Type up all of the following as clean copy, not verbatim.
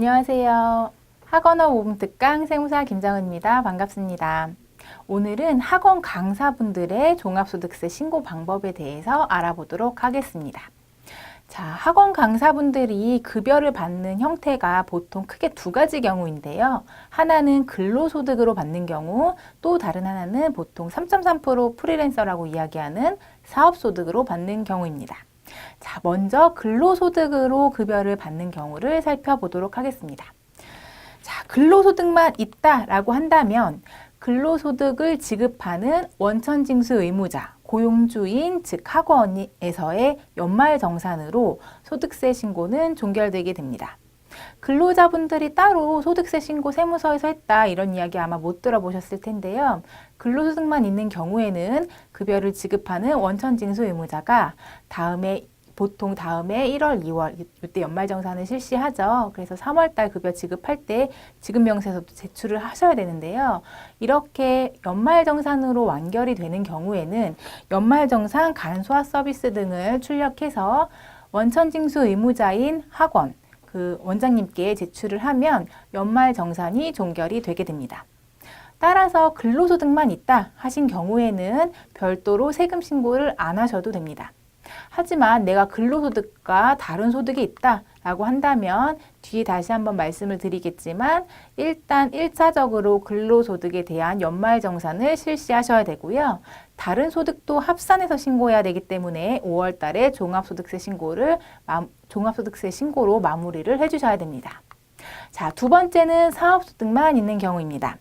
안녕하세요. 학원어 5분 특강 세무사 김정은입니다. 반갑습니다. 오늘은 학원 강사분들의 종합소득세 신고 방법에 대해서 알아보도록 하겠습니다. 자, 학원 강사분들이 급여를 받는 형태가 보통 크게 두 가지 경우인데요. 하나는 근로소득으로 받는 경우, 또 다른 하나는 보통 3.3% 프리랜서라고 이야기하는 사업소득으로 받는 경우입니다. 자, 먼저 근로소득으로 급여를 받는 경우를 살펴보도록 하겠습니다. 자, 근로소득만 있다라고 한다면 근로소득을 지급하는 원천징수 의무자, 고용주인 즉 학원에서의 연말정산으로 소득세 신고는 종결되게 됩니다. 근로자분들이 따로 소득세 신고 세무서에서 했다 이런 이야기 아마 못 들어보셨을 텐데요. 근로소득만 있는 경우에는 급여를 지급하는 원천징수 의무자가 보통 다음에 1월, 2월 이때 연말정산을 실시하죠. 그래서 3월달 급여 지급할 때 지급명세서도 제출을 하셔야 되는데요. 이렇게 연말정산으로 완결이 되는 경우에는 연말정산 간소화 서비스 등을 출력해서 원천징수 의무자인 학원, 그 원장님께 제출을 하면 연말정산이 종결이 되게 됩니다. 따라서 근로소득만 있다 하신 경우에는 별도로 세금 신고를 안 하셔도 됩니다. 하지만 내가 근로소득과 다른 소득이 있다라고 한다면 뒤에 다시 한번 말씀을 드리겠지만 일단 1차적으로 근로소득에 대한 연말정산을 실시하셔야 되고요. 다른 소득도 합산해서 신고해야 되기 때문에 5월 달에 종합소득세 신고로 마무리를 해주셔야 됩니다. 자, 두 번째는 사업소득만 있는 경우입니다.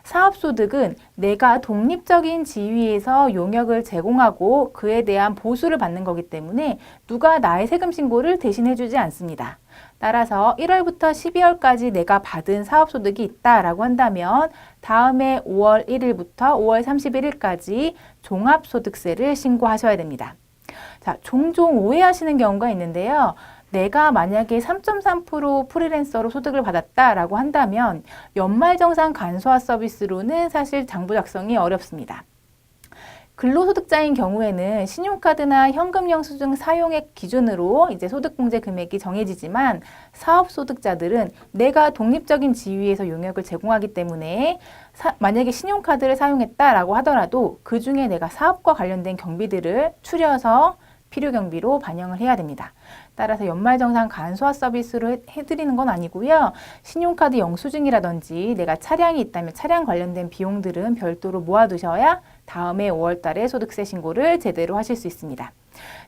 사업소득은 내가 독립적인 지위에서 용역을 제공하고 그에 대한 보수를 받는 거기 때문에 누가 나의 세금 신고를 대신해주지 않습니다. 따라서 1월부터 12월까지 내가 받은 사업소득이 있다라고 한다면 다음해 5월 1일부터 5월 31일까지 종합소득세를 신고하셔야 됩니다. 자, 종종 오해하시는 경우가 있는데요. 내가 만약에 3.3% 프리랜서로 소득을 받았다라고 한다면 연말정산 간소화 서비스로는 사실 장부 작성이 어렵습니다. 근로소득자인 경우에는 신용카드나 현금 영수증 사용액 기준으로 이제 소득공제 금액이 정해지지만 사업소득자들은 내가 독립적인 지위에서 용역을 제공하기 때문에 만약에 신용카드를 사용했다라고 하더라도 그 중에 내가 사업과 관련된 경비들을 추려서 필요경비로 반영을 해야 됩니다. 따라서 연말정산 간소화 서비스로 해드리는 건 아니고요. 신용카드 영수증이라든지 내가 차량이 있다면 차량 관련된 비용들은 별도로 모아두셔야 다음해 5월 달에 소득세 신고를 제대로 하실 수 있습니다.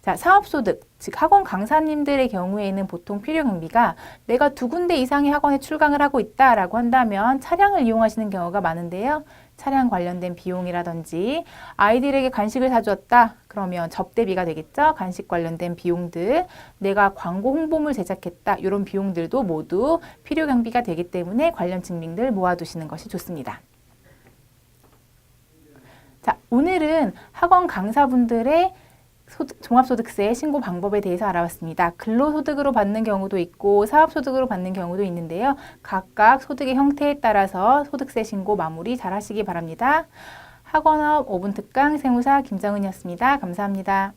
자, 사업소득, 즉 학원 강사님들의 경우에는 보통 필요경비가 내가 2군데 이상의 학원에 출강을 하고 있다라고 한다면 차량을 이용하시는 경우가 많은데요. 차량 관련된 비용이라든지 아이들에게 간식을 사주었다 그러면 접대비가 되겠죠. 간식 관련된 비용들, 내가 광고 홍보물 제작했다 이런 비용들도 모두 필요경비가 되기 때문에 관련 증빙들 모아두시는 것이 좋습니다. 자, 오늘은 학원 강사분들의 종합소득세 신고 방법에 대해서 알아봤습니다. 근로소득으로 받는 경우도 있고 사업소득으로 받는 경우도 있는데요. 각각 소득의 형태에 따라서 소득세 신고 마무리 잘 하시기 바랍니다. 학원업 5분 특강 세무사 김정은이었습니다. 감사합니다.